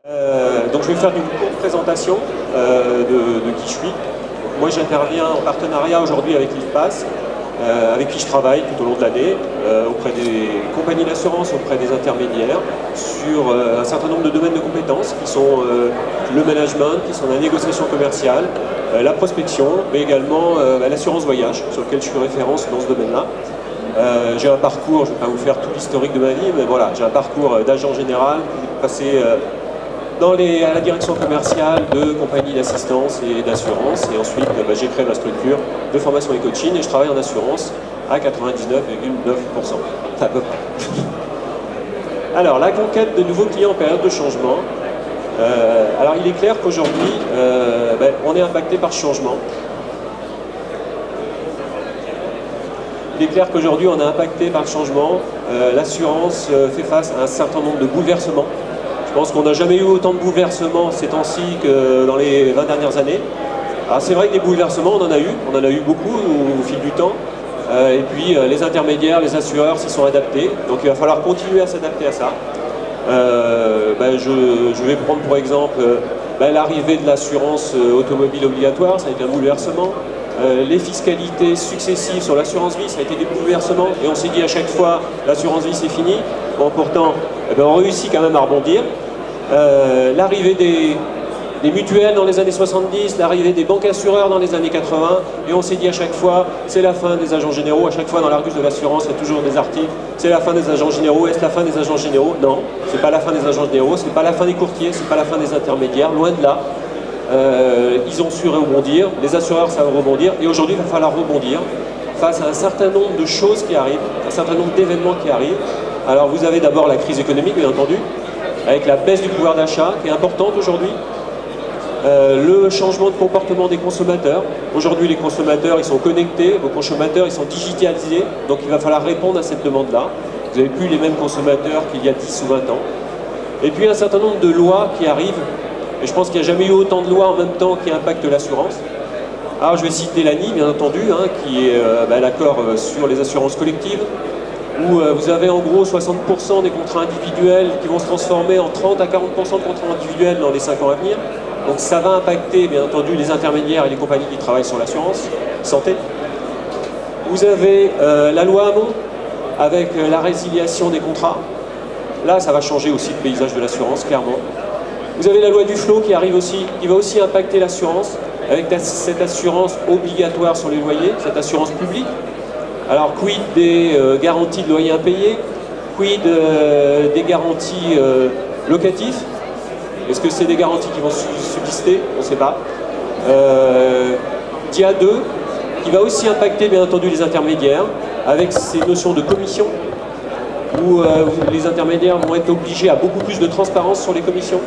Donc je vais faire une courte présentation de qui je suis. Moi j'interviens en partenariat aujourd'hui avec l'IFPAS, avec qui je travaille tout au long de l'année, auprès des compagnies d'assurance, auprès des intermédiaires, sur un certain nombre de domaines de compétences qui sont le management, qui sont la négociation commerciale, la prospection, mais également l'assurance voyage, sur lequel je suis référence dans ce domaine-là. J'ai un parcours, je ne vais pas vous faire tout l'historique de ma vie, mais voilà, j'ai un parcours d'agent général, passé à la direction commerciale de compagnies d'assistance et d'assurance, et ensuite j'ai créé ma structure de formation et coaching, et je travaille en assurance à 99,9%, à peu près. Alors, la conquête de nouveaux clients en période de changement. Alors, il est clair qu'aujourd'hui, on est impacté par ce changement. Il est clair qu'aujourd'hui, on est impacté par le changement. L'assurance fait face à un certain nombre de bouleversements. Je pense qu'on n'a jamais eu autant de bouleversements ces temps-ci que dans les 20 dernières années. Alors c'est vrai que des bouleversements, on en a eu beaucoup au fil du temps. Et puis les intermédiaires, les assureurs s'y sont adaptés. Donc il va falloir continuer à s'adapter à ça. Je vais prendre pour exemple l'arrivée de l'assurance automobile obligatoire, ça a été un bouleversement. Les fiscalités successives sur l'assurance vie, ça a été des bouleversements. Et on s'est dit à chaque fois, l'assurance vie c'est fini. Bon, pourtant, on réussit quand même à rebondir. L'arrivée des mutuelles dans les années 70, l'arrivée des banques assureurs dans les années 80, et on s'est dit à chaque fois, c'est la fin des agents généraux. À chaque fois dans l'Argus de l'assurance, il y a toujours des articles, c'est la fin des agents généraux. Est-ce la fin des agents généraux? Non, c'est pas la fin des agents généraux, c'est pas la fin des courtiers, c'est pas la fin des intermédiaires, loin de là. Ils ont su rebondir, les assureurs savent rebondir, et aujourd'hui il va falloir rebondir face à un certain nombre de choses qui arrivent, un certain nombre d'événements qui arrivent. Alors vous avez d'abord la crise économique, bien entendu, avec la baisse du pouvoir d'achat qui est importante aujourd'hui. Le changement de comportement des consommateurs. Aujourd'hui les consommateurs ils sont connectés, vos consommateurs ils sont digitalisés, donc il va falloir répondre à cette demande-là. Vous n'avez plus les mêmes consommateurs qu'il y a 10 ou 20 ans. Et puis un certain nombre de lois qui arrivent, et je pense qu'il n'y a jamais eu autant de lois en même temps qui impactent l'assurance. Alors je vais citer l'ANI, bien entendu, qui est l'accord sur les assurances collectives, où vous avez en gros 60% des contrats individuels qui vont se transformer en 30 à 40% de contrats individuels dans les 5 ans à venir. Donc ça va impacter bien entendu les intermédiaires et les compagnies qui travaillent sur l'assurance santé. Vous avez la loi Hamon avec la résiliation des contrats. Là ça va changer aussi le paysage de l'assurance, clairement. Vous avez la loi Duflot qui arrive aussi, qui va aussi impacter l'assurance, avec cette assurance obligatoire sur les loyers, cette assurance publique. Alors, quid des garanties de loyer impayés? Quid des garanties locatives? Est-ce que c'est des garanties qui vont subsister? On ne sait pas. DIA 2, qui va aussi impacter, bien entendu, les intermédiaires, avec ces notions de commission, où les intermédiaires vont être obligés à beaucoup plus de transparence sur les commissions.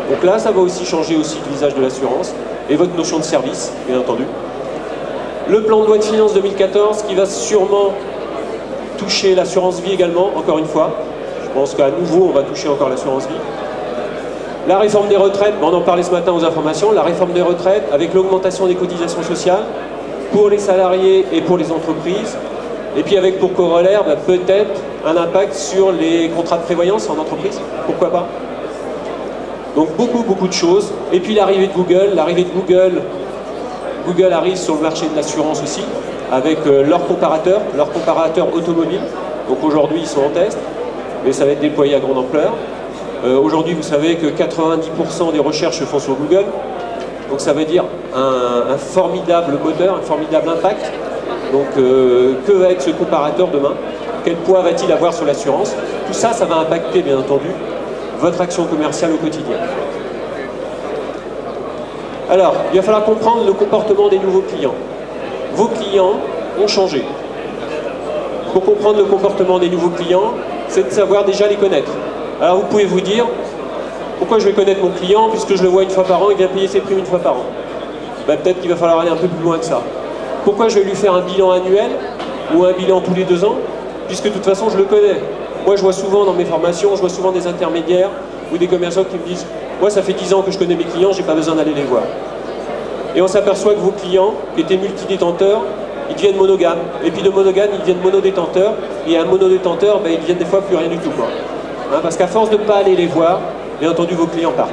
Donc là, ça va aussi changer aussi le visage de l'assurance, et votre notion de service, bien entendu. Le plan de loi de finances 2014 qui va sûrement toucher l'assurance vie également, encore une fois. Je pense qu'à nouveau, on va toucher encore l'assurance vie. La réforme des retraites, on en parlait ce matin aux informations, la réforme des retraites avec l'augmentation des cotisations sociales pour les salariés et pour les entreprises. Et puis avec pour corollaire, peut-être un impact sur les contrats de prévoyance en entreprise, pourquoi pas. Donc beaucoup de choses. Et puis l'arrivée de Google, Google arrive sur le marché de l'assurance aussi, avec leurs comparateurs automobiles. Donc aujourd'hui, ils sont en test, mais ça va être déployé à grande ampleur. Aujourd'hui, vous savez que 90% des recherches se font sur Google. Donc ça veut dire un formidable moteur, un formidable impact. Donc que va être ce comparateur demain? Quel poids va-t-il avoir sur l'assurance? Tout ça, ça va impacter, bien entendu, votre action commerciale au quotidien. Alors, il va falloir comprendre le comportement des nouveaux clients. Vos clients ont changé. Pour comprendre le comportement des nouveaux clients, c'est de savoir déjà les connaître. Alors vous pouvez vous dire, pourquoi je vais connaître mon client puisque je le vois une fois par an, il vient payer ses primes une fois par an? Peut-être qu'il va falloir aller un peu plus loin que ça. Pourquoi je vais lui faire un bilan annuel ou un bilan tous les 2 ans? Puisque de toute façon, je le connais. Moi, je vois souvent dans mes formations, je vois souvent des intermédiaires ou des commerçants qui me disent « Moi, ça fait 10 ans que je connais mes clients, j'ai pas besoin d'aller les voir. » Et on s'aperçoit que vos clients, qui étaient multidétenteurs, ils deviennent monogames. Et puis de monogames, ils deviennent monodétenteurs. Et un monodétenteur, ils deviennent des fois plus rien du tout. Parce qu'à force de ne pas aller les voir, bien entendu vos clients partent.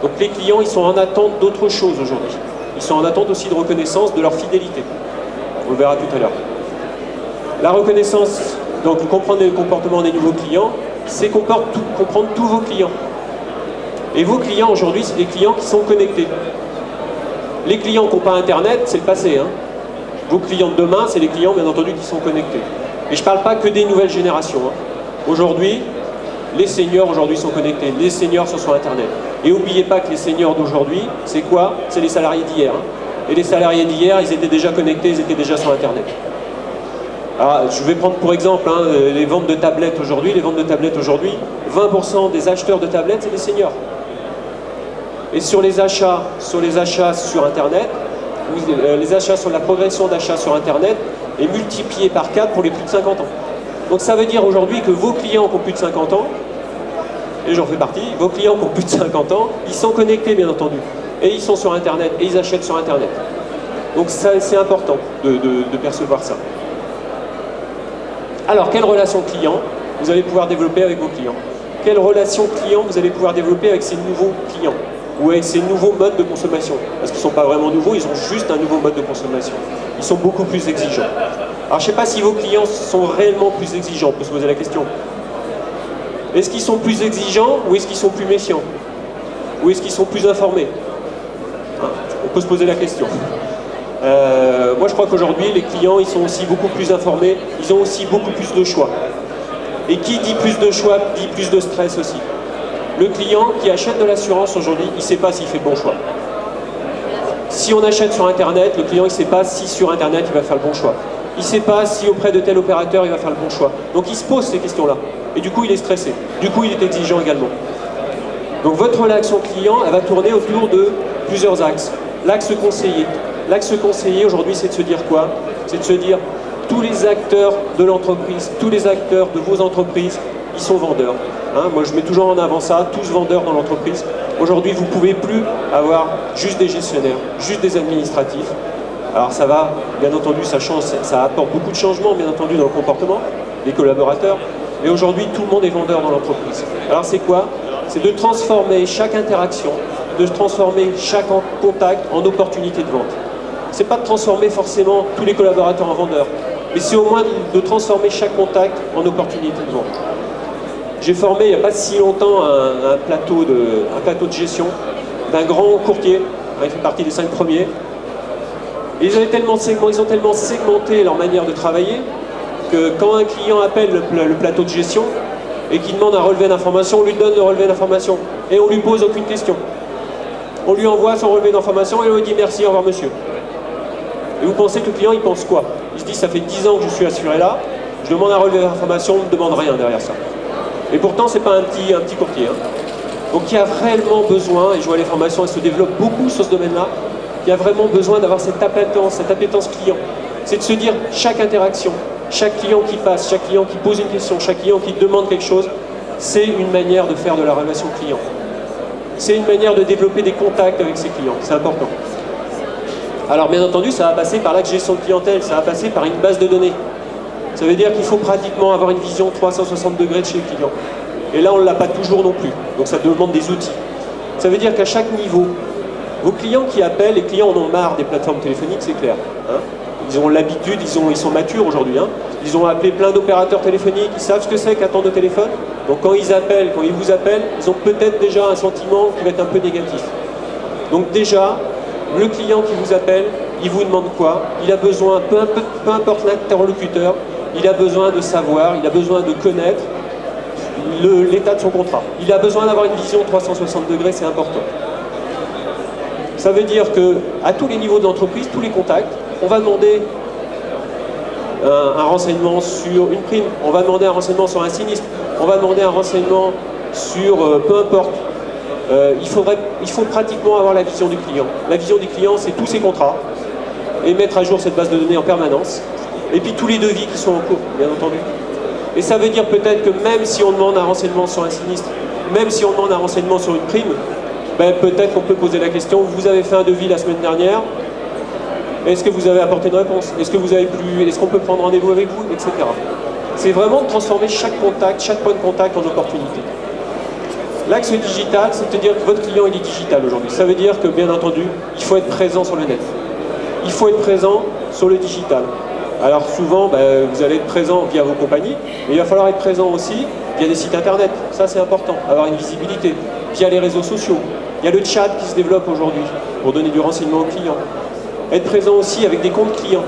Donc les clients, ils sont en attente d'autre chose aujourd'hui. Ils sont en attente aussi de reconnaissance de leur fidélité. On le verra tout à l'heure. La reconnaissance, donc comprendre le comportement des nouveaux clients, c'est comprendre tous vos clients. Et vos clients aujourd'hui, c'est des clients qui sont connectés. Les clients qui n'ont pas Internet, c'est le passé. Hein. Vos clients de demain, c'est les clients, bien entendu, qui sont connectés. Et je ne parle pas que des nouvelles générations. Hein. Aujourd'hui, les seniors aujourd'hui sont connectés. Les seniors sont sur Internet. Et n'oubliez pas que les seniors d'aujourd'hui, c'est quoi? C'est les salariés d'hier. Hein. Et les salariés d'hier, ils étaient déjà connectés, ils étaient déjà sur Internet. Alors, je vais prendre pour exemple hein, les ventes de tablettes aujourd'hui. Les ventes de tablettes aujourd'hui, 20% des acheteurs de tablettes, c'est des seniors. Et sur les achats sur Internet, les achats sur la progression d'achats sur Internet est multiplié par 4 pour les plus de 50 ans. Donc ça veut dire aujourd'hui que vos clients qui ont plus de 50 ans, et j'en fais partie, vos clients qui ont plus de 50 ans, ils sont connectés bien entendu. Et ils sont sur Internet, et ils achètent sur Internet. Donc c'est important de percevoir ça. Alors, quelle relation client vous allez pouvoir développer avec vos clients? Quelle relation client vous allez pouvoir développer avec ces nouveaux clients? Ou avec ces nouveaux modes de consommation? Parce qu'ils ne sont pas vraiment nouveaux, ils ont juste un nouveau mode de consommation. Ils sont beaucoup plus exigeants. Alors, je ne sais pas si vos clients sont réellement plus exigeants, on peut se poser la question. Est-ce qu'ils sont plus exigeants ou est-ce qu'ils sont plus méfiants? Ou est-ce qu'ils sont plus informés? On peut se poser la question. Moi, je crois qu'aujourd'hui, les clients, ils sont aussi beaucoup plus informés, ils ont aussi beaucoup plus de choix. Et qui dit plus de choix, dit plus de stress aussi. Le client qui achète de l'assurance aujourd'hui, il ne sait pas s'il fait le bon choix. Si on achète sur Internet, le client, il ne sait pas si sur Internet, il va faire le bon choix. Il ne sait pas si auprès de tel opérateur, il va faire le bon choix. Donc, il se pose ces questions-là. Et du coup, il est stressé. Du coup, il est exigeant également. Donc, votre relation client, elle va tourner autour de plusieurs axes. L'axe conseiller. L'axe conseiller, aujourd'hui, c'est de se dire quoi? C'est de se dire, tous les acteurs de l'entreprise, tous les acteurs de vos entreprises, ils sont vendeurs. Hein, moi, je mets toujours en avant ça, tous vendeurs dans l'entreprise. Aujourd'hui, vous ne pouvez plus avoir juste des gestionnaires, juste des administratifs. Alors ça va, bien entendu, ça change, ça apporte beaucoup de changements, bien entendu, dans le comportement des collaborateurs. Mais aujourd'hui, tout le monde est vendeur dans l'entreprise. Alors c'est quoi? C'est de transformer chaque interaction, de transformer chaque contact en opportunité de vente. C'est pas de transformer forcément tous les collaborateurs en vendeurs, mais c'est au moins de transformer chaque contact en opportunité de vente. J'ai formé il n'y a pas si longtemps un plateau de gestion d'un grand courtier, il fait partie des 5 premiers. Et ils ont tellement segmenté leur manière de travailler que quand un client appelle le plateau de gestion et qu'il demande un relevé d'information, on lui donne le relevé d'information et on lui pose aucune question. On lui envoie son relevé d'information et on lui dit merci, au revoir monsieur. Et vous pensez que le client il pense quoi? Il se dit ça fait 10 ans que je suis assuré là, je demande un relevé d'information, on ne me demande rien derrière ça. Et pourtant c'est pas un petit courtier. Hein. Donc il y a réellement besoin, et je vois les formations elles se développent beaucoup sur ce domaine-là, il y a vraiment besoin d'avoir cette appétence client. C'est de se dire chaque interaction, chaque client qui passe, chaque client qui pose une question, chaque client qui demande quelque chose, c'est une manière de faire de la relation client. C'est une manière de développer des contacts avec ses clients, c'est important. Alors bien entendu, ça va passer par la gestion de clientèle, ça va passer par une base de données. Ça veut dire qu'il faut pratiquement avoir une vision 360 degrés de chez le client. Et là, on ne l'a pas toujours non plus, donc ça demande des outils. Ça veut dire qu'à chaque niveau, vos clients qui appellent, les clients en ont marre des plateformes téléphoniques, c'est clair. Hein. Ils ont l'habitude, ils sont matures aujourd'hui. Hein. Ils ont appelé plein d'opérateurs téléphoniques, ils savent ce que c'est qu'attendre au téléphone. Donc quand ils appellent, quand ils vous appellent, ils ont peut-être déjà un sentiment qui va être un peu négatif. Donc déjà, le client qui vous appelle, il vous demande quoi? Il a besoin, peu importe l'interlocuteur, il a besoin de savoir, il a besoin de connaître l'état de son contrat. Il a besoin d'avoir une vision 360 degrés, c'est important. Ça veut dire qu'à tous les niveaux de l'entreprise, tous les contacts, on va demander un renseignement sur une prime, on va demander un renseignement sur un sinistre, on va demander un renseignement sur peu importe. Il faut pratiquement avoir la vision du client. La vision du client, c'est tous ses contrats et mettre à jour cette base de données en permanence. Et puis tous les devis qui sont en cours, bien entendu. Et ça veut dire peut-être que même si on demande un renseignement sur un sinistre, même si on demande un renseignement sur une prime, ben peut-être qu'on peut poser la question, vous avez fait un devis la semaine dernière, est-ce que vous avez apporté une réponse? Est-ce qu'on peut prendre rendez-vous avec vous? Etc. C'est vraiment de transformer chaque contact, chaque point de contact en opportunité. L'axe digital, c'est de dire que votre client il est digital aujourd'hui. Ça veut dire que, bien entendu, il faut être présent sur le net. Il faut être présent sur le digital. Alors souvent, vous allez être présent via vos compagnies, mais il va falloir être présent aussi via des sites internet. Ça, c'est important, avoir une visibilité. Via les réseaux sociaux. Il y a le chat qui se développe aujourd'hui pour donner du renseignement aux clients. Être présent aussi avec des comptes clients.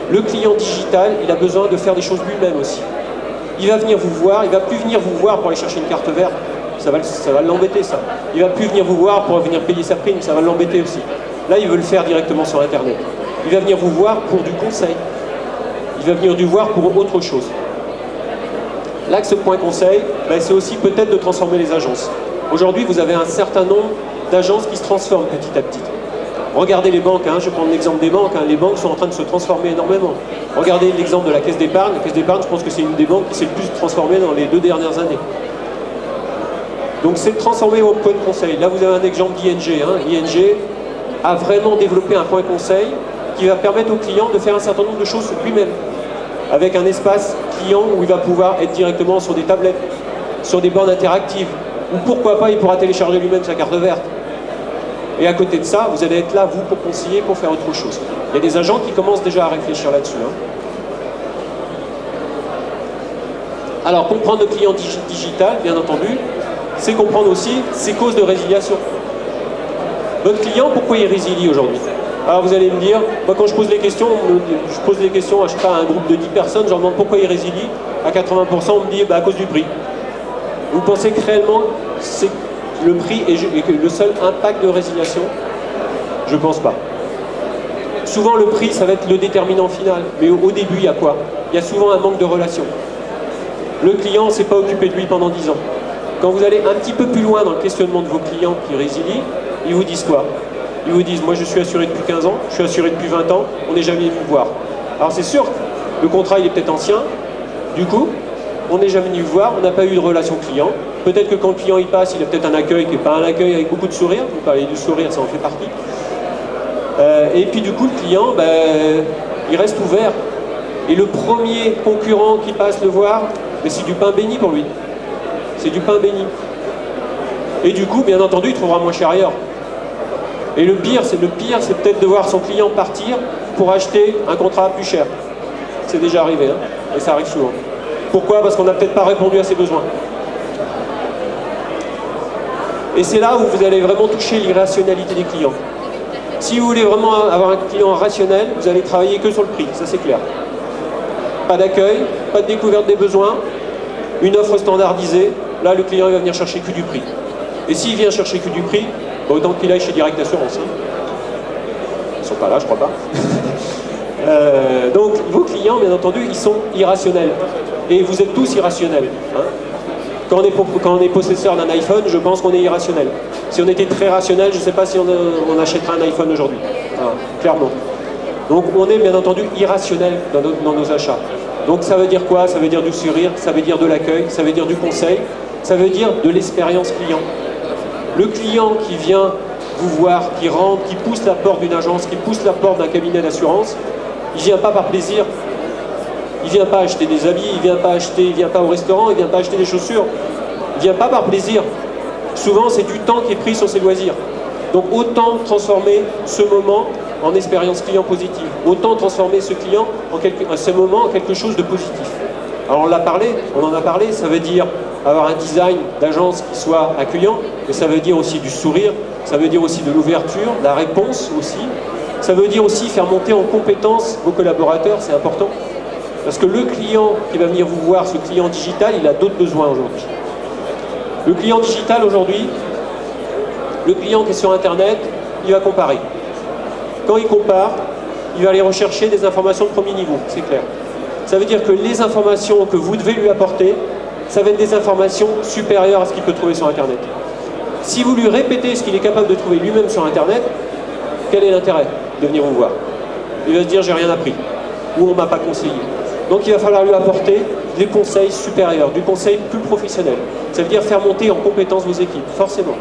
Le client digital, il a besoin de faire des choses lui-même aussi. Il va venir vous voir, il ne va plus venir vous voir pour aller chercher une carte verte. Ça va l'embêter, ça. Il ne va plus venir vous voir pour venir payer sa prime, ça va l'embêter aussi. Là, il veut le faire directement sur Internet. Il va venir vous voir pour du conseil. Il va venir vous voir pour autre chose. L'axe point conseil, c'est aussi peut-être de transformer les agences. Aujourd'hui, vous avez un certain nombre d'agences qui se transforment petit à petit. Regardez les banques, je vais prendre l'exemple des banques. Les banques sont en train de se transformer énormément. Regardez l'exemple de la caisse d'épargne. La caisse d'épargne, je pense que c'est une des banques qui s'est le plus transformée dans les 2 dernières années. Donc c'est de transformer vos points de conseil. Là, vous avez un exemple d'ING. ING a vraiment développé un point conseil qui va permettre au client de faire un certain nombre de choses lui-même. Avec un espace client où il va pouvoir être directement sur des tablettes, sur des bornes interactives. Ou pourquoi pas, il pourra télécharger lui-même sa carte verte. Et à côté de ça, vous allez être là, vous, pour conseiller, pour faire autre chose. Il y a des agents qui commencent déjà à réfléchir là-dessus. Alors, comprendre le client digital, bien entendu, c'est comprendre aussi ses causes de résiliation. Votre client, pourquoi il résilie aujourd'hui? Alors vous allez me dire, moi quand je pose les questions, je pose les questions je sais pas, à un groupe de 10 personnes, je leur demande pourquoi il résilie. À 80%, on me dit à cause du prix. Vous pensez que réellement c'est le prix est le seul impact de résiliation? Je ne pense pas. Souvent le prix, ça va être le déterminant final. Mais au début, il y a quoi? Il y a souvent un manque de relation. Le client ne s'est pas occupé de lui pendant 10 ans. Quand vous allez un petit peu plus loin dans le questionnement de vos clients qui résilient, ils vous disent quoi? Ils vous disent, moi je suis assuré depuis 15 ans, je suis assuré depuis 20 ans, on n'est jamais venu me voir. Alors c'est sûr, le contrat il est peut-être ancien, du coup, on n'est jamais venu vous voir, on n'a pas eu de relation client. Peut-être que quand le client il passe, il a peut-être un accueil qui n'est pas un accueil avec beaucoup de sourire. Vous parlez du sourire, ça en fait partie. Et puis du coup, le client, il reste ouvert. Et le premier concurrent qui passe le voir, c'est du pain béni pour lui. C'est du pain béni. Et du coup, bien entendu, il trouvera moins cher ailleurs. Et le pire, c'est peut-être de voir son client partir pour acheter un contrat plus cher. C'est déjà arrivé, et ça arrive souvent. Pourquoi? Parce qu'on n'a peut-être pas répondu à ses besoins. Et c'est là où vous allez vraiment toucher l'irrationalité des clients. Si vous voulez vraiment avoir un client rationnel, vous allez travailler que sur le prix, ça c'est clair. Pas d'accueil, pas de découverte des besoins, une offre standardisée, là le client il va venir chercher que du prix. Et s'il vient chercher que du prix, autant qu'il aille chez Direct Assurance. Ils sont pas là, je crois pas. Donc vos clients, bien entendu, ils sont irrationnels. Et vous êtes tous irrationnels. Quand on est possesseur d'un iPhone, je pense qu'on est irrationnel. Si on était très rationnel, je ne sais pas si on achèterait un iPhone aujourd'hui. Clairement. Donc on est bien entendu irrationnel dans nos achats. Donc ça veut dire quoi? Ça veut dire du sourire, ça veut dire de l'accueil, ça veut dire du conseil, ça veut dire de l'expérience client. Le client qui vient vous voir, qui rentre, qui pousse la porte d'une agence, qui pousse la porte d'un cabinet d'assurance, il ne vient pas par plaisir. Il ne vient pas acheter des habits, il ne vient pas au restaurant, il ne vient pas acheter des chaussures. Il ne vient pas par plaisir. Souvent, c'est du temps qui est pris sur ses loisirs. Donc autant transformer ce moment en expérience client positive. Autant transformer ce client, ce moment, en quelque chose de positif. Alors on en a parlé, ça veut dire avoir un design d'agence qui soit accueillant, mais ça veut dire aussi du sourire, ça veut dire aussi de l'ouverture, de la réponse aussi. Ça veut dire aussi faire monter en compétence vos collaborateurs, c'est important. Parce que le client qui va venir vous voir, ce client digital, il a d'autres besoins aujourd'hui. Le client digital aujourd'hui, le client qui est sur Internet, il va comparer. Quand il compare, il va aller rechercher des informations de premier niveau, c'est clair. Ça veut dire que les informations que vous devez lui apporter, ça va être des informations supérieures à ce qu'il peut trouver sur Internet. Si vous lui répétez ce qu'il est capable de trouver lui-même sur Internet, quel est l'intérêt de venir vous voir? Il va se dire, j'ai rien appris, ou on ne m'a pas conseillé. Donc il va falloir lui apporter des conseils supérieurs, du conseil plus professionnel. Ça veut dire faire monter en compétence vos équipes, forcément.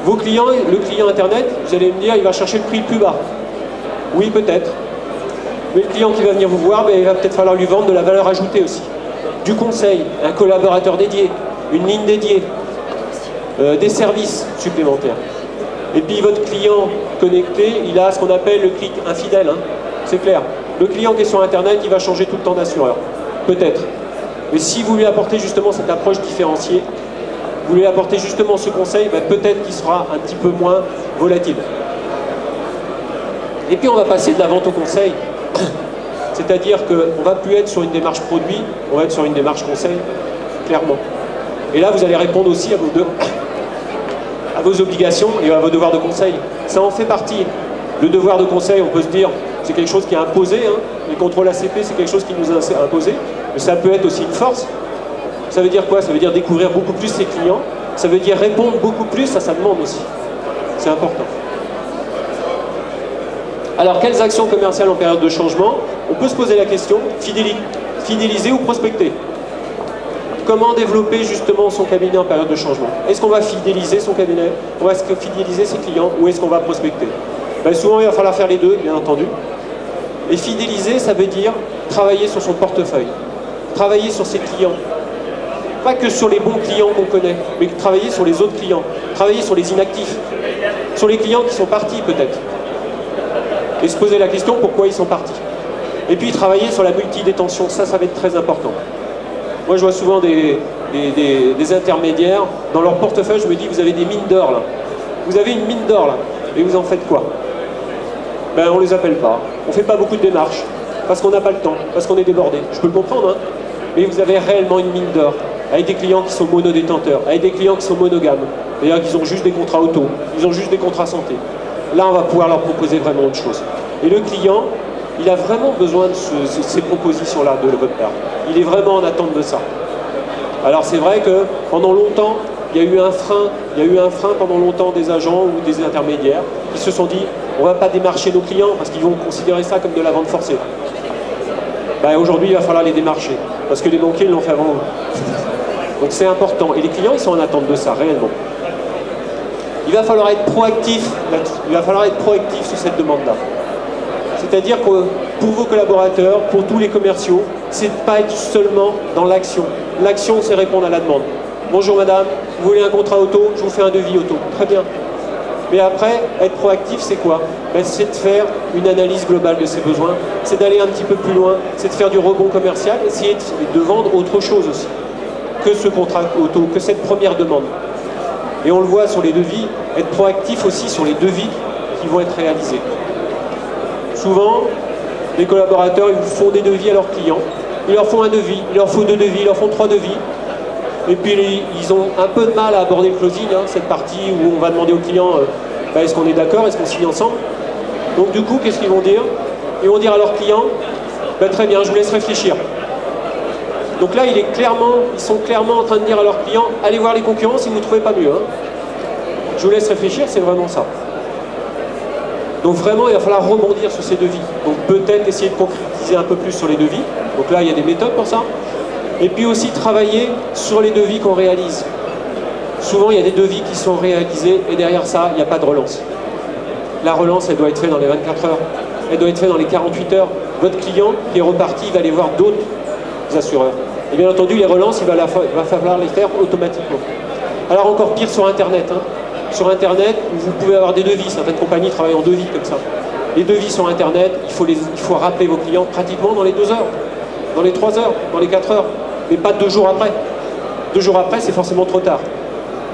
Vos clients, le client Internet, vous allez me dire, il va chercher le prix le plus bas. Oui, peut-être. Mais le client qui va venir vous voir, il va peut-être falloir lui vendre de la valeur ajoutée aussi. Du conseil, un collaborateur dédié, une ligne dédiée, des services supplémentaires. Et puis votre client connecté, il a ce qu'on appelle le clic infidèle, hein. C'est clair. Le client qui est sur Internet, il va changer tout le temps d'assureur. Peut-être. Mais si vous lui apportez justement cette approche différenciée, vous lui apportez justement ce conseil, ben peut-être qu'il sera un petit peu moins volatile. Et puis on va passer de la vente au conseil. C'est-à-dire qu'on ne va plus être sur une démarche produit, on va être sur une démarche conseil, clairement. Et là, vous allez répondre aussi à vos obligations et à vos devoirs de conseil. Ça en fait partie. Le devoir de conseil, on peut se dire, c'est quelque chose qui est imposé. Hein. Les contrôles ACP, c'est quelque chose qui nous est imposé. Mais ça peut être aussi une force. Ça veut dire quoi? Ça veut dire découvrir beaucoup plus ses clients. Ça veut dire répondre beaucoup plus à sa demande aussi. C'est important. Alors, quelles actions commerciales en période de changement? On peut se poser la question, fidéliser ou prospecter? Comment développer justement son cabinet en période de changement? Est-ce qu'on va fidéliser son cabinet? Ou est-ce que fidéliser ses clients? Ou est-ce qu'on va prospecter? Ben, souvent, il va falloir faire les deux, bien entendu. Et fidéliser, ça veut dire travailler sur son portefeuille, travailler sur ses clients. Pas que sur les bons clients qu'on connaît, mais travailler sur les autres clients, travailler sur les inactifs, sur les clients qui sont partis peut-être. Et se poser la question pourquoi ils sont partis. Et puis travailler sur la multidétention, ça va être très important. Moi je vois souvent des intermédiaires, dans leur portefeuille je me dis vous avez des mines d'or là. Vous avez une mine d'or là, et vous en faites quoi? Ben on les appelle pas, on fait pas beaucoup de démarches, parce qu'on n'a pas le temps, parce qu'on est débordé. Je peux le comprendre, hein, mais vous avez réellement une mine d'or, avec des clients qui sont monodétenteurs, avec des clients qui sont monogames, c'est-à-dire qu'ils ont juste des contrats auto, ils ont juste des contrats santé. Là, on va pouvoir leur proposer vraiment autre chose. Et le client, il a vraiment besoin de ces propositions-là de votre part. Il est vraiment en attente de ça. Alors c'est vrai que pendant longtemps, il y a eu un frein pendant longtemps des agents ou des intermédiaires qui se sont dit on ne va pas démarcher nos clients parce qu'ils vont considérer ça comme de la vente forcée. Ben, aujourd'hui, il va falloir les démarcher parce que les banquiers l'ont fait avant nous. Donc c'est important. Et les clients, ils sont en attente de ça, réellement. Il va falloir être proactif là-dessus. Il va falloir être proactif sur cette demande-là. C'est-à-dire que pour vos collaborateurs, pour tous les commerciaux, c'est de ne pas être seulement dans l'action. L'action, c'est répondre à la demande. Bonjour madame, vous voulez un contrat auto? Je vous fais un devis auto. Très bien. Mais après, être proactif, c'est quoi? Ben, c'est de faire une analyse globale de ses besoins, c'est d'aller un petit peu plus loin, c'est de faire du rebond commercial, essayer de vendre autre chose aussi que ce contrat auto, que cette première demande. Et on le voit sur les devis, être proactif aussi sur les devis qui vont être réalisés. Souvent, les collaborateurs, ils font des devis à leurs clients. Ils leur font un devis, il leur faut 2 devis, ils leur font 3 devis. Et puis, ils ont un peu de mal à aborder le closing, hein, cette partie où on va demander aux clients bah, est-ce qu'on est d'accord, est-ce qu'on signe ensemble? Donc du coup, qu'est-ce qu'ils vont dire? Ils vont dire à leurs clients bah, très bien, je vous laisse réfléchir. Donc là, ils sont clairement en train de dire à leurs clients allez voir les concurrents si vous ne trouvez pas mieux. Hein. Je vous laisse réfléchir, c'est vraiment ça. Donc vraiment, il va falloir rebondir sur ces devis. Donc peut-être essayer de concrétiser un peu plus sur les devis. Donc là, il y a des méthodes pour ça. Et puis aussi travailler sur les devis qu'on réalise. Souvent, il y a des devis qui sont réalisés et derrière ça, il n'y a pas de relance. La relance, elle doit être faite dans les 24 heures. Elle doit être faite dans les 48 heures. Votre client qui est reparti, il va aller voir d'autres assureurs. Et bien entendu, les relances, il va falloir les faire automatiquement. Alors encore pire sur Internet. Hein. Sur Internet, vous pouvez avoir des devis. Certaines compagnies travaillent en devis comme ça. Les devis sur Internet, il faut rappeler vos clients pratiquement dans les 2 heures, dans les 3 heures, dans les 4 heures. Mais pas 2 jours après. 2 jours après, c'est forcément trop tard.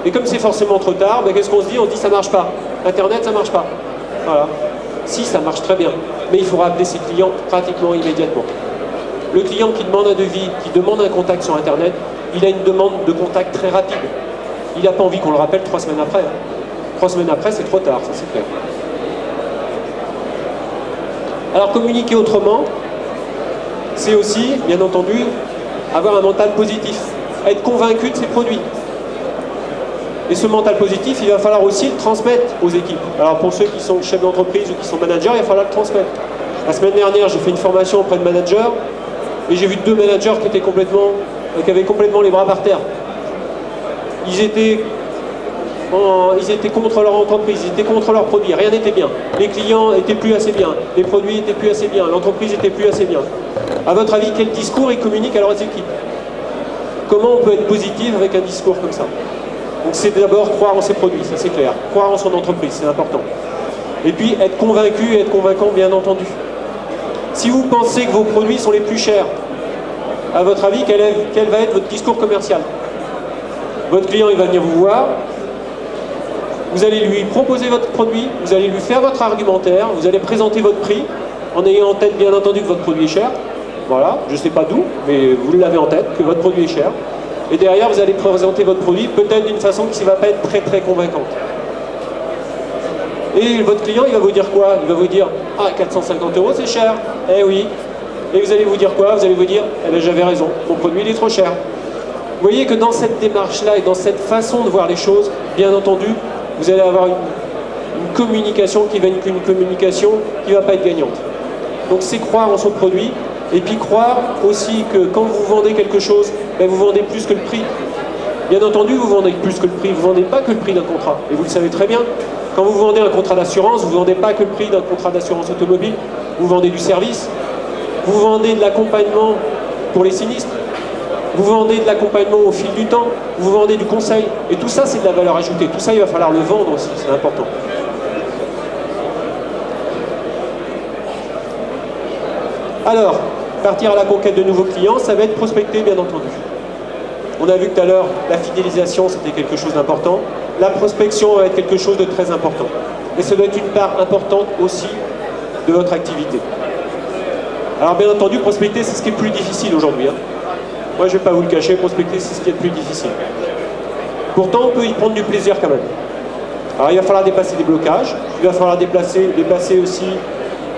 Et comme c'est forcément trop tard, ben, qu'est-ce qu'on se dit? On se dit ça marche pas. Internet, ça marche pas. Voilà. Si, ça marche très bien. Mais il faut rappeler ses clients pratiquement immédiatement. Le client qui demande un devis, qui demande un contact sur Internet, il a une demande de contact très rapide. Il n'a pas envie qu'on le rappelle 3 semaines après. 3 semaines après, c'est trop tard, ça c'est clair. Alors communiquer autrement, c'est aussi, bien entendu, avoir un mental positif, être convaincu de ses produits. Et ce mental positif, il va falloir aussi le transmettre aux équipes. Alors pour ceux qui sont chefs d'entreprise ou qui sont managers, il va falloir le transmettre. La semaine dernière, j'ai fait une formation auprès de managers et j'ai vu 2 managers qui avaient complètement les bras par terre. Ils étaient contre leur entreprise, ils étaient contre leurs produits, rien n'était bien. Les clients n'étaient plus assez bien, les produits n'étaient plus assez bien, l'entreprise n'était plus assez bien. À votre avis, quel discours ils communiquent à leurs équipes? Comment on peut être positif avec un discours comme ça? Donc c'est d'abord croire en ses produits, ça c'est clair. Croire en son entreprise, c'est important. Et puis être convaincu et être convaincant, bien entendu. Si vous pensez que vos produits sont les plus chers, à votre avis, quel va être votre discours commercial? Votre client, il va venir vous voir, vous allez lui proposer votre produit, vous allez lui faire votre argumentaire, vous allez présenter votre prix, en ayant en tête, bien entendu, que votre produit est cher. Voilà, je ne sais pas d'où, mais vous l'avez en tête, que votre produit est cher. Et derrière, vous allez présenter votre produit, peut-être d'une façon qui ne va pas être très très convaincante. Et votre client, il va vous dire quoi? Il va vous dire, ah, 450 € c'est cher. Eh oui. Et vous allez vous dire quoi? Vous allez vous dire, eh bien j'avais raison, mon produit il est trop cher. Vous voyez que dans cette démarche-là et dans cette façon de voir les choses, bien entendu, vous allez avoir une communication qui va être une communication qui ne va pas être gagnante. Donc c'est croire en son produit, et puis croire aussi que quand vous vendez quelque chose, ben vous vendez plus que le prix. Bien entendu, vous vendez plus que le prix, vous ne vendez pas que le prix d'un contrat. Et vous le savez très bien, quand vous vendez un contrat d'assurance, vous ne vendez pas que le prix d'un contrat d'assurance automobile, vous vendez du service, vous vendez de l'accompagnement pour les sinistres, vous vendez de l'accompagnement au fil du temps, vous vendez du conseil, et tout ça c'est de la valeur ajoutée, tout ça il va falloir le vendre aussi, c'est important. Alors, partir à la conquête de nouveaux clients, ça va être prospecter bien entendu. On a vu tout à l'heure, la fidélisation c'était quelque chose d'important, la prospection va être quelque chose de très important. Et ça doit être une part importante aussi de votre activité. Alors bien entendu, prospecter c'est ce qui est le plus difficile aujourd'hui. Moi je ne vais pas vous le cacher, prospecter c'est ce qui est le plus difficile. Pourtant on peut y prendre du plaisir quand même. Alors il va falloir dépasser des blocages, il va falloir dépasser aussi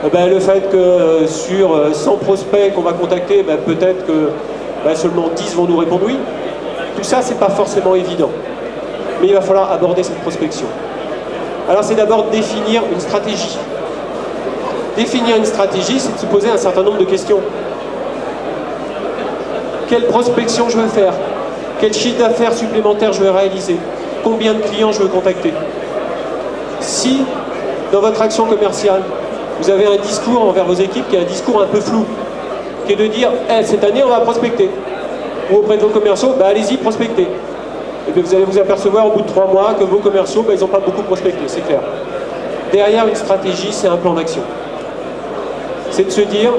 le fait que sur 100 prospects qu'on va contacter, peut-être que seulement 10 vont nous répondre oui. Tout ça c'est pas forcément évident. Mais il va falloir aborder cette prospection. Alors c'est d'abord définir une stratégie. Définir une stratégie, c'est de se poser un certain nombre de questions. Quelle prospection je veux faire? Quel chiffre d'affaires supplémentaire je veux réaliser? Combien de clients je veux contacter? Si, dans votre action commerciale, vous avez un discours envers vos équipes qui est un discours un peu flou, qui est de dire hey, cette année on va prospecter, ou auprès de vos commerciaux, allez-y prospecter. Et bien vous allez vous apercevoir au bout de 3 mois que vos commerciaux, ils n'ont pas beaucoup prospecté, c'est clair. Derrière une stratégie, c'est un plan d'action. C'est de se dire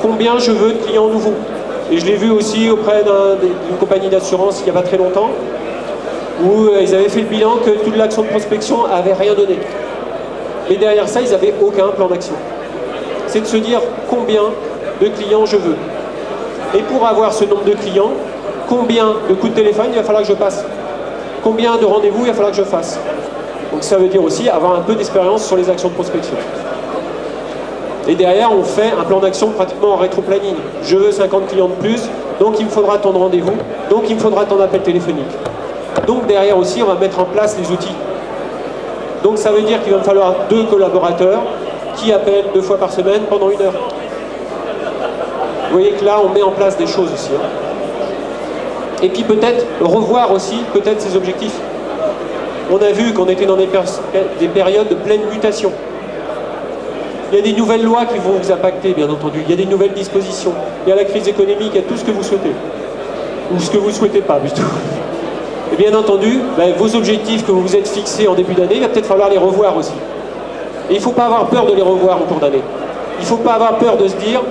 combien je veux de clients nouveaux. Et je l'ai vu aussi auprès d'une compagnie d'assurance il n'y a pas très longtemps, où ils avaient fait le bilan que toute l'action de prospection n'avait rien donné. Mais derrière ça, ils n'avaient aucun plan d'action. C'est de se dire combien de clients je veux. Et pour avoir ce nombre de clients, combien de coups de téléphone il va falloir que je passe? Combien de rendez-vous il va falloir que je fasse? Donc ça veut dire aussi avoir un peu d'expérience sur les actions de prospection. Et derrière, on fait un plan d'action pratiquement en rétro-planning. Je veux 50 clients de plus, donc il me faudra tant de rendez-vous, donc il me faudra tant d'appels téléphoniques. Donc derrière aussi, on va mettre en place les outils. Donc ça veut dire qu'il va me falloir 2 collaborateurs qui appellent 2 fois par semaine pendant 1 heure. Vous voyez que là, on met en place des choses aussi. Et puis peut-être revoir aussi peut-être ses objectifs. On a vu qu'on était dans des périodes de pleine mutation. Il y a des nouvelles lois qui vont vous impacter, bien entendu. Il y a des nouvelles dispositions. Il y a la crise économique, il y a tout ce que vous souhaitez. Ou ce que vous ne souhaitez pas, du tout. Et bien entendu, vos objectifs que vous vous êtes fixés en début d'année, il va peut-être falloir les revoir aussi. Et il ne faut pas avoir peur de les revoir en cours d'année. Il ne faut pas avoir peur de se dire,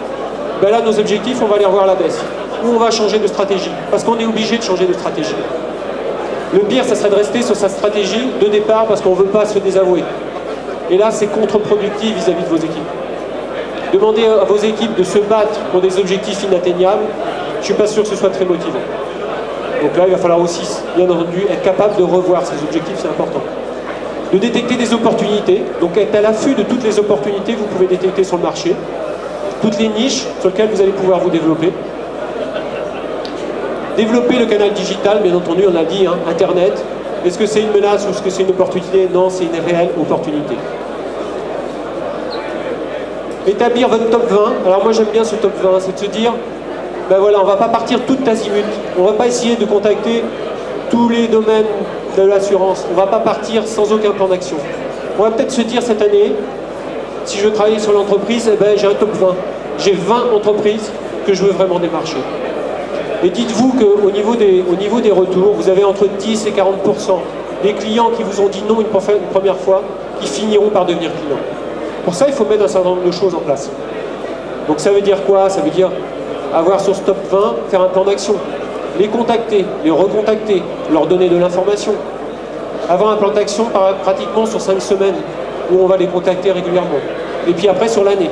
là, nos objectifs, on va les revoir à la baisse. Ou on va changer de stratégie. Parce qu'on est obligé de changer de stratégie. Le pire, ça serait de rester sur sa stratégie de départ parce qu'on ne veut pas se désavouer. Et là, c'est contre-productif vis-à-vis de vos équipes. Demandez à vos équipes de se battre pour des objectifs inatteignables, je ne suis pas sûr que ce soit très motivant. Donc là, il va falloir aussi, bien entendu, être capable de revoir ces objectifs, c'est important. De détecter des opportunités, donc être à l'affût de toutes les opportunités que vous pouvez détecter sur le marché, toutes les niches sur lesquelles vous allez pouvoir vous développer. Développer le canal digital, bien entendu, on a dit, Internet. Est-ce que c'est une menace ou est-ce que c'est une opportunité? Non, c'est une réelle opportunité. Établir votre top 20. Alors moi j'aime bien ce top 20, c'est de se dire, voilà, on ne va pas partir toute azimut. On ne va pas essayer de contacter tous les domaines de l'assurance. On ne va pas partir sans aucun plan d'action. On va peut-être se dire cette année, si je veux travailler sur l'entreprise, j'ai un top 20. J'ai 20 entreprises que je veux vraiment démarcher. Et dites-vous qu'au niveau des retours, vous avez entre 10 et 40% des clients qui vous ont dit non une première fois, qui finiront par devenir clients. Pour ça, il faut mettre un certain nombre de choses en place. Donc ça veut dire quoi? Ça veut dire avoir sur ce top 20, faire un plan d'action. Les contacter, les recontacter, leur donner de l'information. Avoir un plan d'action pratiquement sur 5 semaines, où on va les contacter régulièrement. Et puis après sur l'année.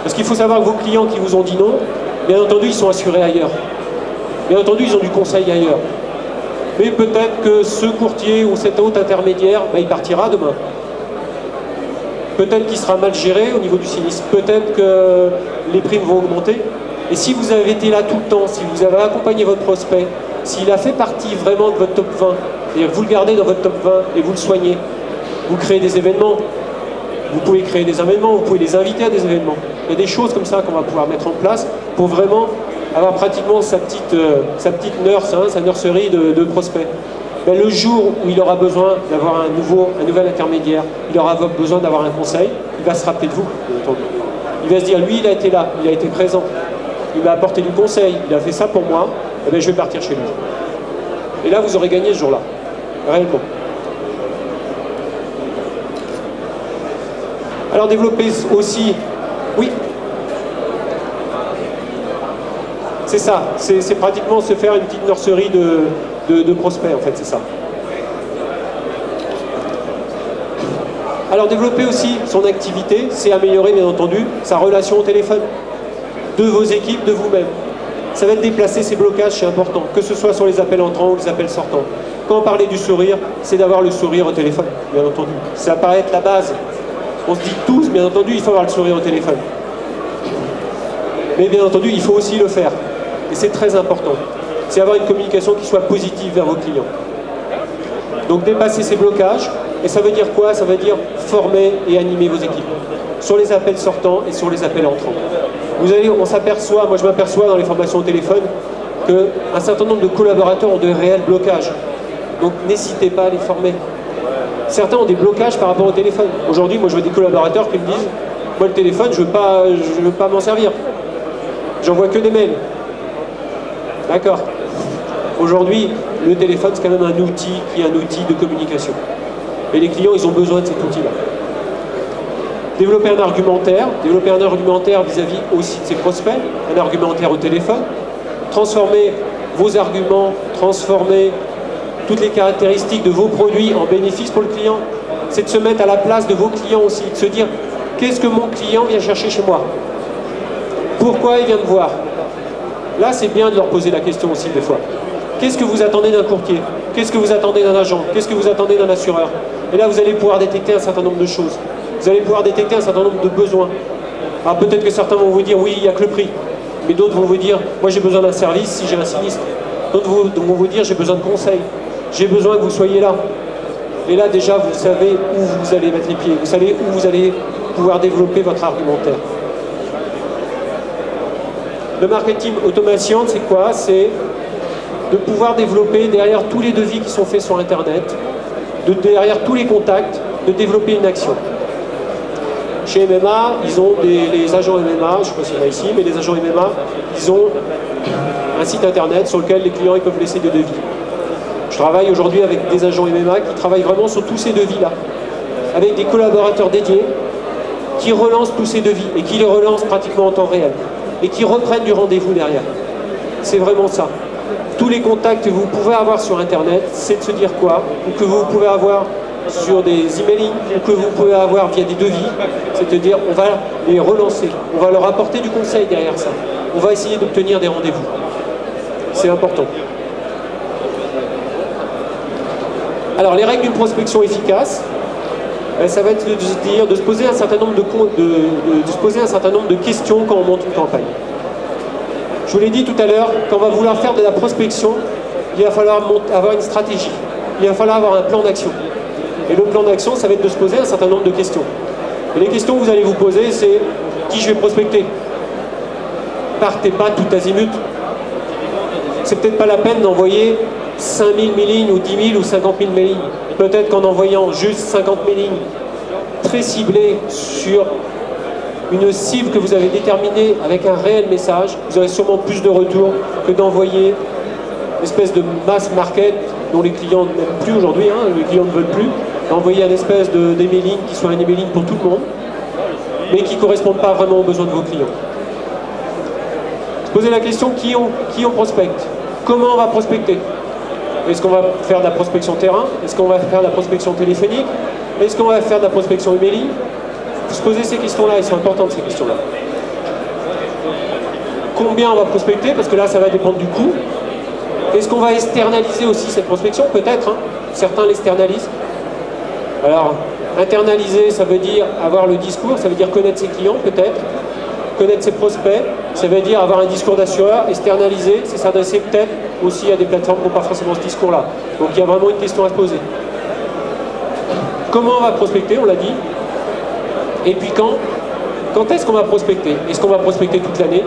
Parce qu'il faut savoir que vos clients qui vous ont dit non, bien entendu, ils sont assurés ailleurs. Bien entendu, ils ont du conseil ailleurs. Mais peut-être que ce courtier ou cet autre intermédiaire, il partira demain. Peut-être qu'il sera mal géré au niveau du sinistre. Peut-être que les primes vont augmenter. Et si vous avez été là tout le temps, si vous avez accompagné votre prospect, s'il a fait partie vraiment de votre top 20, et vous le gardez dans votre top 20 et vous le soignez, vous créez des événements. Vous pouvez créer des événements, vous pouvez les inviter à des événements. Il y a des choses comme ça qu'on va pouvoir mettre en place pour vraiment avoir pratiquement sa petite nurse, hein, sa nurserie de prospects. Mais le jour où il aura besoin d'avoir un nouvel intermédiaire, il aura besoin d'avoir un conseil, il va se rappeler de vous, bien entendu. Il va se dire, lui, il a été là, il a été présent, il m'a apporté du conseil, il a fait ça pour moi, eh bien, je vais partir chez lui. Et là, vous aurez gagné ce jour-là, réellement. Alors développer aussi, oui, c'est ça, c'est pratiquement se faire une petite nurserie de prospects en fait, c'est ça. Alors développer aussi son activité, c'est améliorer bien entendu sa relation au téléphone, de vos équipes, de vous-même. Ça va être déplacer ces blocages, c'est important, que ce soit sur les appels entrants ou les appels sortants. Quand on parlait du sourire, c'est d'avoir le sourire au téléphone, bien entendu. Ça paraît être la base. On se dit tous, bien entendu, il faut avoir le sourire au téléphone. Mais bien entendu, il faut aussi le faire. Et c'est très important. C'est avoir une communication qui soit positive vers vos clients. Donc dépasser ces blocages. Et ça veut dire quoi? Ça veut dire former et animer vos équipes. Sur les appels sortants et sur les appels entrants. Vous allez, on s'aperçoit, moi je m'aperçois dans les formations au téléphone, qu'un certain nombre de collaborateurs ont de réels blocages. Donc n'hésitez pas à les former. Certains ont des blocages par rapport au téléphone. Aujourd'hui, moi je vois des collaborateurs qui me disent « Moi le téléphone, je veux pas m'en servir. J'envoie que des mails. » D'accord. Aujourd'hui, le téléphone c'est quand même un outil qui est un outil de communication. Et les clients, ils ont besoin de cet outil-là. Développer un argumentaire vis-à-vis aussi de ses prospects, un argumentaire au téléphone. Transformer vos arguments, transformer toutes les caractéristiques de vos produits en bénéfice pour le client, c'est de se mettre à la place de vos clients aussi, de se dire qu'est-ce que mon client vient chercher chez moi? Pourquoi il vient me voir? Là, c'est bien de leur poser la question aussi des fois. Qu'est-ce que vous attendez d'un courtier? Qu'est-ce que vous attendez d'un agent? Qu'est-ce que vous attendez d'un assureur? Et là, vous allez pouvoir détecter un certain nombre de choses. Vous allez pouvoir détecter un certain nombre de besoins. Alors peut-être que certains vont vous dire oui, il n'y a que le prix. Mais d'autres vont vous dire moi j'ai besoin d'un service si j'ai un sinistre. D'autres vont vous dire j'ai besoin de conseils. J'ai besoin que vous soyez là. Et là, déjà, vous savez où vous allez mettre les pieds. Vous savez où vous allez pouvoir développer votre argumentaire. Le marketing automation, c'est quoi? C'est de pouvoir développer, derrière tous les devis qui sont faits sur Internet, derrière tous les contacts, de développer une action. Chez MMA, ils ont les agents MMA, je ne sais pas s'il y en a ici, mais les agents MMA, ils ont un site Internet sur lequel les clients ils peuvent laisser des devis. Je travaille aujourd'hui avec des agents MMA qui travaillent vraiment sur tous ces devis-là, avec des collaborateurs dédiés qui relancent tous ces devis et qui les relancent pratiquement en temps réel et qui reprennent du rendez-vous derrière. C'est vraiment ça. Tous les contacts que vous pouvez avoir sur Internet, c'est de se dire quoi? Ou que vous pouvez avoir sur des emailing, ou que vous pouvez avoir via des devis, c'est de dire on va les relancer, on va leur apporter du conseil derrière ça. On va essayer d'obtenir des rendez-vous. C'est important. Alors les règles d'une prospection efficace, ça va être de se poser un certain nombre de questions quand on monte une campagne. Je vous l'ai dit tout à l'heure, quand on va vouloir faire de la prospection, il va falloir avoir une stratégie, il va falloir avoir un plan d'action. Et le plan d'action, ça va être de se poser un certain nombre de questions. Et les questions que vous allez vous poser, c'est qui je vais prospecter? Partez pas tout azimut. C'est peut-être pas la peine d'envoyer 5000 mailings ou 10 000 ou 50 000 mailings. Peut-être qu'en envoyant juste 50 000 lignes très ciblées sur une cible que vous avez déterminée avec un réel message, vous aurez sûrement plus de retours que d'envoyer une espèce de mass market dont les clients n'aiment plus aujourd'hui, hein, les clients ne veulent plus, d'envoyer une espèce d'emailing qui soit un emailing pour tout le monde, mais qui ne correspond pas vraiment aux besoins de vos clients. Se poser la question, qui on prospecte? Comment on va prospecter? Est-ce qu'on va faire de la prospection terrain? Est-ce qu'on va faire de la prospection téléphonique? Est-ce qu'on va faire de la prospection emailing? Il faut se poser ces questions-là, elles sont importantes ces questions-là. Combien on va prospecter? Parce que là, ça va dépendre du coût. Est-ce qu'on va externaliser aussi cette prospection? Peut-être, hein. Certains l'externalisent. Alors, internaliser, ça veut dire avoir le discours, ça veut dire connaître ses clients, peut-être. Connaître ses prospects, ça veut dire avoir un discours d'assureur. Externaliser, c'est s'adresser peut-être aussi à des plateformes qui n'ont pas forcément ce discours-là. Donc il y a vraiment une question à se poser. Comment on va prospecter, on l'a dit. Et puis quand est-ce qu'on va prospecter? Est-ce qu'on va prospecter toute l'année?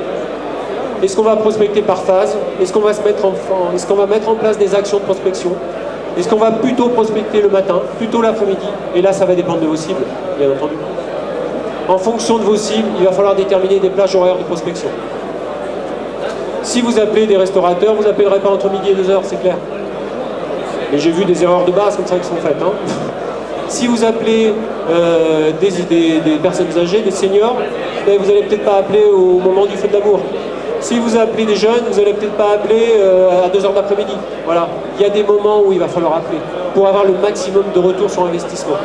Est-ce qu'on va prospecter par phase? Est-ce qu'on va mettre en place des actions de prospection? Est-ce qu'on va plutôt prospecter le matin, plutôt l'après-midi? Et là, ça va dépendre de vos cibles, bien entendu. En fonction de vos cibles, il va falloir déterminer des plages horaires de prospection. Si vous appelez des restaurateurs, vous n'appellerez pas entre midi et 2 heures, c'est clair. Et j'ai vu des erreurs de base comme ça qui sont faites. Hein. Si vous appelez des personnes âgées, des seniors, ben vous n'allez peut-être pas appeler au moment du feu de l'amour. Si vous appelez des jeunes, vous n'allez peut-être pas appeler à 2 heures d'après-midi. Voilà. Il y a des moments où il va falloir appeler pour avoir le maximum de retour sur investissement.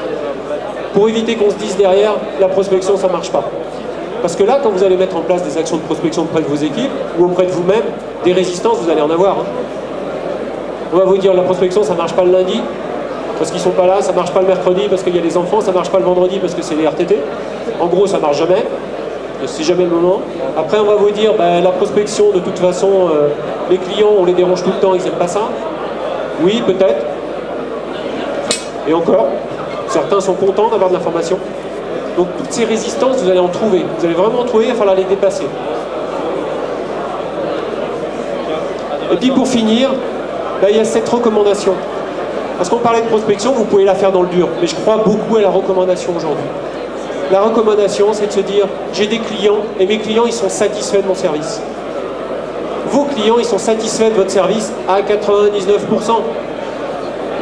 Pour éviter qu'on se dise derrière, la prospection, ça ne marche pas. Parce que là, quand vous allez mettre en place des actions de prospection auprès de vos équipes, ou auprès de vous-même, des résistances, vous allez en avoir. Hein. On va vous dire, la prospection, ça ne marche pas le lundi, parce qu'ils ne sont pas là, ça ne marche pas le mercredi, parce qu'il y a les enfants, ça ne marche pas le vendredi, parce que c'est les RTT. En gros, ça ne marche jamais. C'est jamais le moment. Après, on va vous dire, bah, la prospection, de toute façon, les clients, on les dérange tout le temps, ils n'aiment pas ça. Oui, peut-être. Et encore. Certains sont contents d'avoir de l'information. Donc toutes ces résistances, vous allez en trouver. Vous allez vraiment en trouver, il va falloir les dépasser. Et puis pour finir, là, il y a cette recommandation. Parce qu'on parlait de prospection, vous pouvez la faire dans le dur. Mais je crois beaucoup à la recommandation aujourd'hui. La recommandation, c'est de se dire, j'ai des clients, et mes clients, ils sont satisfaits de mon service. Vos clients, ils sont satisfaits de votre service à 99%.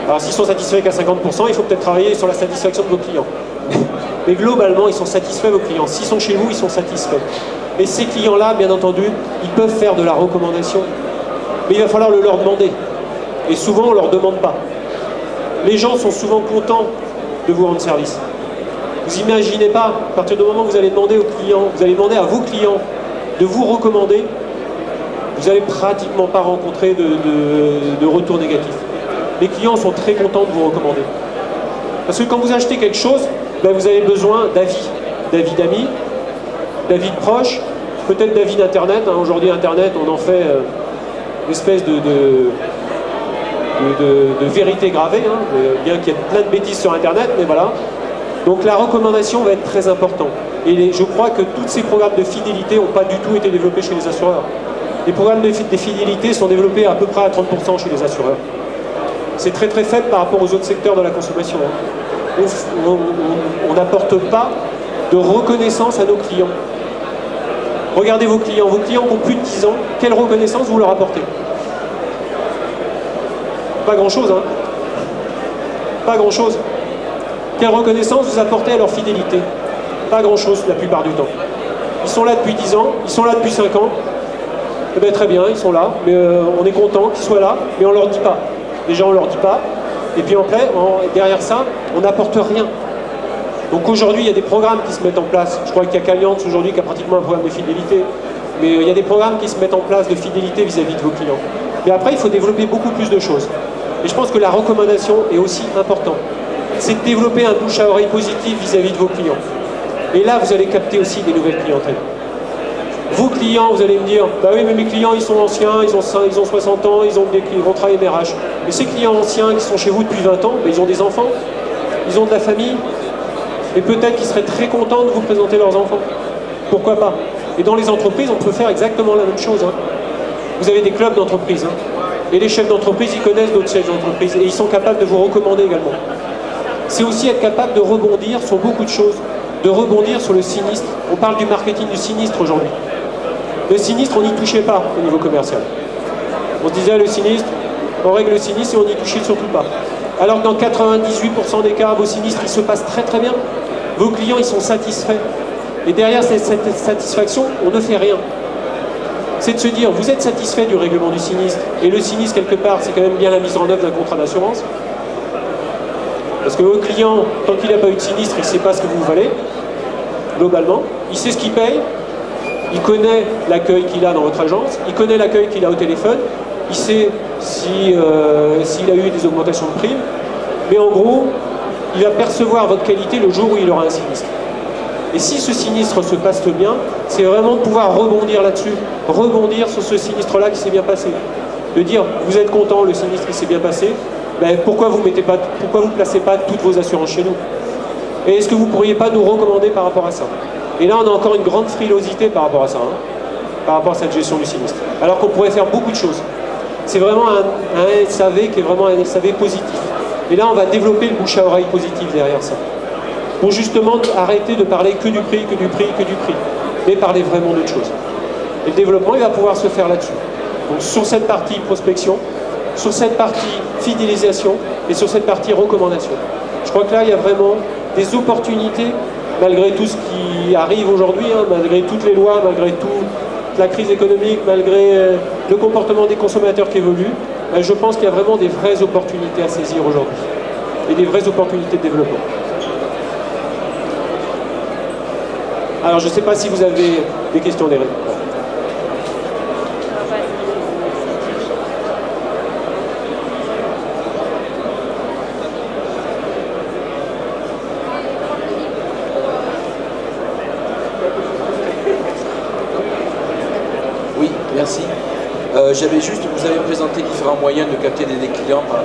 Alors s'ils sont satisfaits qu'à 50%, il faut peut-être travailler sur la satisfaction de vos clients. Mais globalement, ils sont satisfaits, vos clients. S'ils sont chez vous, ils sont satisfaits. Et ces clients-là, bien entendu, ils peuvent faire de la recommandation. Mais il va falloir le leur demander. Et souvent, on ne leur demande pas. Les gens sont souvent contents de vous rendre service. Vous imaginez pas, à partir du moment où vous allez demander aux clients, vous allez demander à vos clients de vous recommander, vous n'allez pratiquement pas rencontrer de retour négatif. Les clients sont très contents de vous recommander. Parce que quand vous achetez quelque chose, ben vous avez besoin d'avis. D'avis d'amis, d'avis de proches, peut-être d'avis d'Internet. Hein. Aujourd'hui, Internet, on en fait une espèce de vérité gravée. Hein. Bien qu'il y ait plein de bêtises sur Internet, mais voilà. Donc la recommandation va être très importante. Et je crois que tous ces programmes de fidélité n'ont pas du tout été développés chez les assureurs. Les programmes de fidélité sont développés à peu près à 30% chez les assureurs. C'est très très faible par rapport aux autres secteurs de la consommation. On n'apporte pas de reconnaissance à nos clients. Regardez vos clients qui ont plus de 10 ans, quelle reconnaissance vous leur apportez? Pas grand-chose, hein. Pas grand-chose. Quelle reconnaissance vous apportez à leur fidélité? Pas grand-chose la plupart du temps. Ils sont là depuis 10 ans, ils sont là depuis 5 ans. Eh bien, très bien, ils sont là, mais on est content qu'ils soient là, mais on ne leur dit pas. Déjà, on ne leur dit pas. Et puis après, derrière ça, on n'apporte rien. Donc aujourd'hui, il y a des programmes qui se mettent en place. Je crois qu'il y a qu'Allianz aujourd'hui qui a pratiquement un programme de fidélité. Mais il y a des programmes qui se mettent en place de fidélité vis-à-vis de vos clients. Mais après, il faut développer beaucoup plus de choses. Et je pense que la recommandation est aussi importante. C'est de développer un bouche à oreille positif vis-à-vis de vos clients. Et là, vous allez capter aussi des nouvelles clientèles. Vos clients, vous allez me dire, bah oui, mais mes clients, ils sont anciens, ils ont 60 ans, ils vont travailler MRH. Mais ces clients anciens qui sont chez vous depuis 20 ans, bah, ils ont des enfants, ils ont de la famille, et peut-être qu'ils seraient très contents de vous présenter leurs enfants. Pourquoi pas? Et dans les entreprises, on peut faire exactement la même chose. Hein. Vous avez des clubs d'entreprise, hein. Et les chefs d'entreprise, ils connaissent d'autres chefs d'entreprise, et ils sont capables de vous recommander également. C'est aussi être capable de rebondir sur beaucoup de choses, de rebondir sur le sinistre. On parle du marketing du sinistre aujourd'hui. Le sinistre, on n'y touchait pas au niveau commercial. On se disait, le sinistre, on règle le sinistre et on n'y touchait surtout pas. Alors que dans 98% des cas, vos sinistres, ils se passent très très bien. Vos clients, ils sont satisfaits. Et derrière cette satisfaction, on ne fait rien. C'est de se dire, vous êtes satisfait du règlement du sinistre. Et le sinistre, quelque part, c'est quand même bien la mise en œuvre d'un contrat d'assurance. Parce que votre client, tant qu'il n'a pas eu de sinistre, il ne sait pas ce que vous valez, globalement. Il sait ce qu'il paye, il connaît l'accueil qu'il a dans votre agence, il connaît l'accueil qu'il a au téléphone, il sait s'il a eu des augmentations de primes, mais en gros, il va percevoir votre qualité le jour où il aura un sinistre. Et si ce sinistre se passe bien, c'est vraiment de pouvoir rebondir là-dessus, rebondir sur ce sinistre-là qui s'est bien passé. De dire, vous êtes content, le sinistre qui s'est bien passé, ben, pourquoi vous ne placez pas toutes vos assurances chez nous? Et est-ce que vous ne pourriez pas nous recommander par rapport à ça? Et là, on a encore une grande frilosité par rapport à ça, par rapport à cette gestion du sinistre. Alors qu'on pourrait faire beaucoup de choses. C'est vraiment un SAV qui est vraiment un SAV positif. Et là, on va développer le bouche à oreille positif derrière ça. Pour justement arrêter de parler que du prix, que du prix, que du prix. Mais parler vraiment d'autre chose. Et le développement, il va pouvoir se faire là-dessus. Donc sur cette partie prospection, sur cette partie fidélisation et sur cette partie recommandation. Je crois que là, il y a vraiment des opportunités, malgré tout ce qui arrive aujourd'hui, malgré toutes les lois, malgré toute la crise économique, malgré le comportement des consommateurs qui évolue, je pense qu'il y a vraiment des vraies opportunités à saisir aujourd'hui. Et des vraies opportunités de développement. Alors, je ne sais pas si vous avez des questions, des réponses. Oui, merci. J'avais juste, vous avez présenté différents moyens de capter des clients par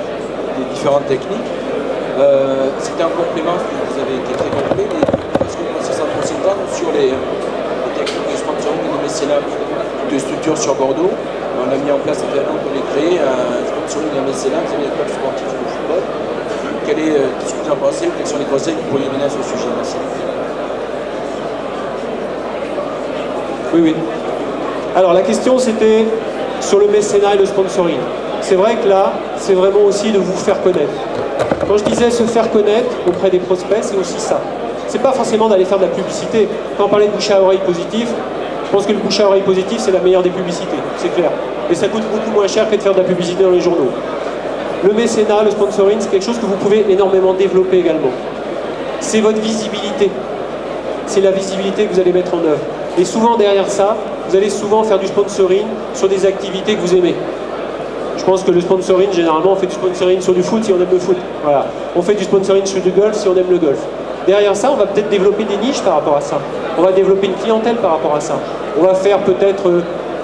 des différentes techniques. C'était un complément, vous avez été très complet, mais est-ce que vous pensez s'entendre sur les techniques de sponsoring et de mécénat de structures sur Bordeaux? On a mis en place un an pour les créer, un sponsoring et un mécénat, vous avez des clubs sportifs de football. Qu'est-ce que vous en pensez? Quels sont les conseils que vous pourriez donner à ce sujet? Merci. Oui, oui. Alors la question c'était sur le mécénat et le sponsoring. C'est vrai que là, c'est vraiment aussi de vous faire connaître. Quand je disais se faire connaître auprès des prospects, c'est aussi ça. C'est pas forcément d'aller faire de la publicité. Quand on parlait de bouche à oreille positif, je pense que le bouche à oreille positif, c'est la meilleure des publicités, c'est clair. Et ça coûte beaucoup moins cher que de faire de la publicité dans les journaux. Le mécénat, le sponsoring, c'est quelque chose que vous pouvez énormément développer également. C'est votre visibilité. C'est la visibilité que vous allez mettre en œuvre. Et souvent derrière ça, vous allez souvent faire du sponsoring sur des activités que vous aimez. Je pense que le sponsoring, généralement, on fait du sponsoring sur du foot si on aime le foot. Voilà. On fait du sponsoring sur du golf si on aime le golf. Derrière ça, on va peut-être développer des niches par rapport à ça. On va développer une clientèle par rapport à ça. On va faire peut-être,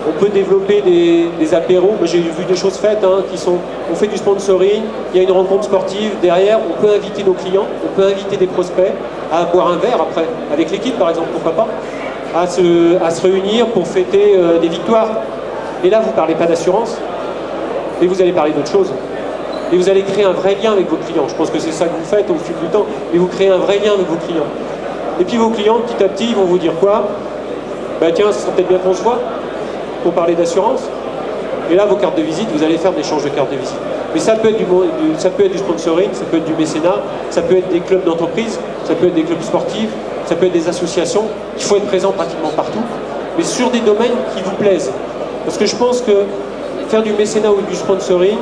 on peut développer des apéros. Moi, j'ai vu des choses faites qui sont, on fait du sponsoring, il y a une rencontre sportive. Derrière, on peut inviter nos clients, on peut inviter des prospects à boire un verre après, avec l'équipe par exemple, pourquoi pas, à se réunir pour fêter des victoires. Et là, vous ne parlez pas d'assurance, mais vous allez parler d'autre chose. Et vous allez créer un vrai lien avec vos clients. Je pense que c'est ça que vous faites au fil du temps. Mais vous créez un vrai lien avec vos clients. Et puis vos clients, petit à petit, ils vont vous dire quoi? Bah tiens, ça serait peut-être bien qu'on se voit pour parler d'assurance. Et là, vos cartes de visite, vous allez faire des échanges de cartes de visite. Mais ça peut être du sponsoring, ça peut être du mécénat, ça peut être des clubs d'entreprise, ça peut être des clubs sportifs, ça peut être des associations. Il faut être présent pratiquement partout, mais sur des domaines qui vous plaisent. Parce que je pense que faire du mécénat ou du sponsoring,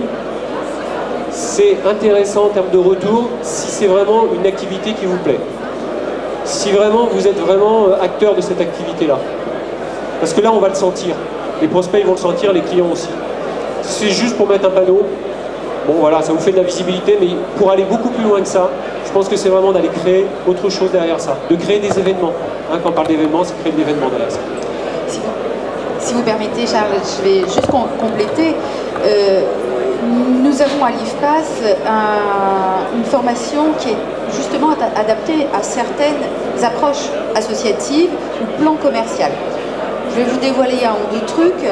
c'est intéressant en termes de retour si c'est vraiment une activité qui vous plaît. Si vraiment vous êtes vraiment acteur de cette activité-là. Parce que là, on va le sentir. Les prospects, ils vont le sentir, les clients aussi. Si c'est juste pour mettre un panneau, bon voilà, ça vous fait de la visibilité, mais pour aller beaucoup plus loin que ça, je pense que c'est vraiment d'aller créer autre chose derrière ça. De créer des événements. Quand on parle d'événements, c'est créer de l'événement derrière ça. Si vous permettez, Charles, je vais juste compléter. Nous avons à l'IFPAS une formation qui est justement adaptée à certaines approches associatives ou plans commercial. je vais vous dévoiler un ou deux trucs.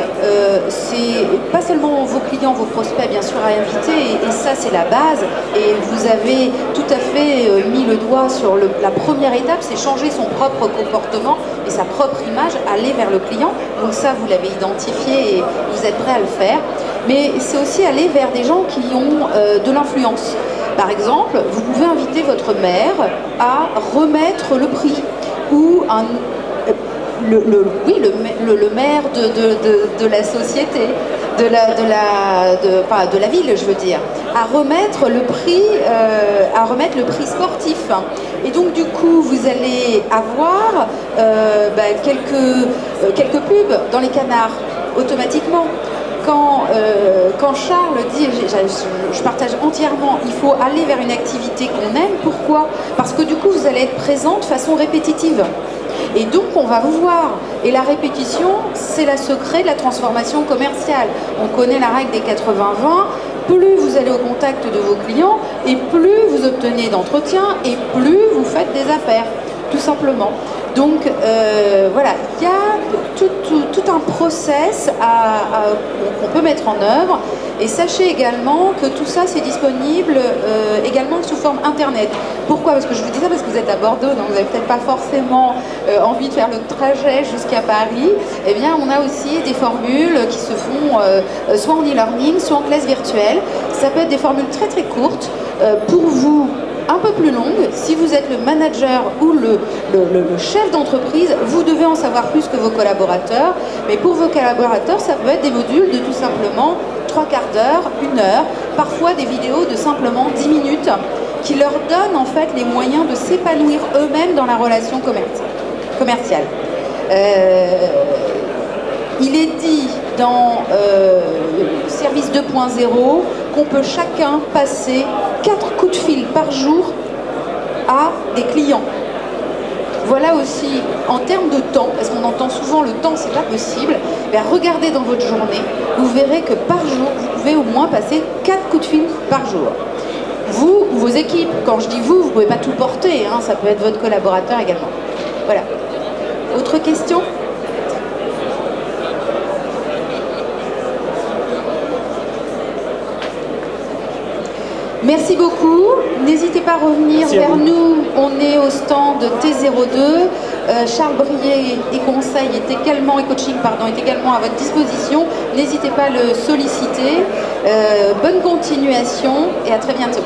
C'est pas seulement vos clients, vos prospects, bien sûr, à inviter, et ça, c'est la base. Et vous avez tout à fait mis le doigt sur la première étape, c'est changer son propre comportement et sa propre image, aller vers le client. Donc ça, vous l'avez identifié et vous êtes prêt à le faire. Mais c'est aussi aller vers des gens qui ont de l'influence. Par exemple, vous pouvez inviter votre maire à remettre le prix ou le maire de la société, de la ville, je veux dire, à remettre le prix sportif. Et donc du coup, vous allez avoir quelques pubs dans les canards automatiquement. Quand Charles dit, je partage entièrement, il faut aller vers une activité qu'on aime. Pourquoi? Parce que du coup, vous allez être présent de façon répétitive. Et donc, on va vous voir. Et la répétition, c'est le secret de la transformation commerciale. On connaît la règle des 80-20. Plus vous allez au contact de vos clients, et plus vous obtenez d'entretiens, et plus vous faites des affaires, tout simplement. Donc, voilà, il y a tout un process qu'on peut mettre en œuvre. Et sachez également que tout ça, c'est disponible également sous forme Internet. Pourquoi? Parce que je vous dis ça parce que vous êtes à Bordeaux, donc vous n'avez peut-être pas forcément envie de faire le trajet jusqu'à Paris. Eh bien, on a aussi des formules qui se font soit en e-learning, soit en classe virtuelle. Ça peut être des formules très très courtes pour vous, un peu plus longue. Si vous êtes le manager ou le chef d'entreprise, vous devez en savoir plus que vos collaborateurs. Mais pour vos collaborateurs, ça peut être des modules de tout simplement 3/4 d'heure, 1 heure, parfois des vidéos de simplement 10 minutes qui leur donnent en fait les moyens de s'épanouir eux-mêmes dans la relation commerciale. Il est dit dans le service 2.0 qu'on peut chacun passer 4 coups de fil par jour à des clients. Voilà aussi, en termes de temps, parce qu'on entend souvent le temps, c'est pas possible, bien, regardez dans votre journée, vous verrez que par jour, vous pouvez au moins passer 4 coups de fil par jour. Vous ou vos équipes, quand je dis vous, vous pouvez pas tout porter, hein, ça peut être votre collaborateur également. Voilà. Autre question ? Merci beaucoup. N'hésitez pas à revenir vers nous. On est au stand T02. Charles Brier et conseil est également, et coaching pardon, est également à votre disposition. N'hésitez pas à le solliciter. Bonne continuation et à très bientôt.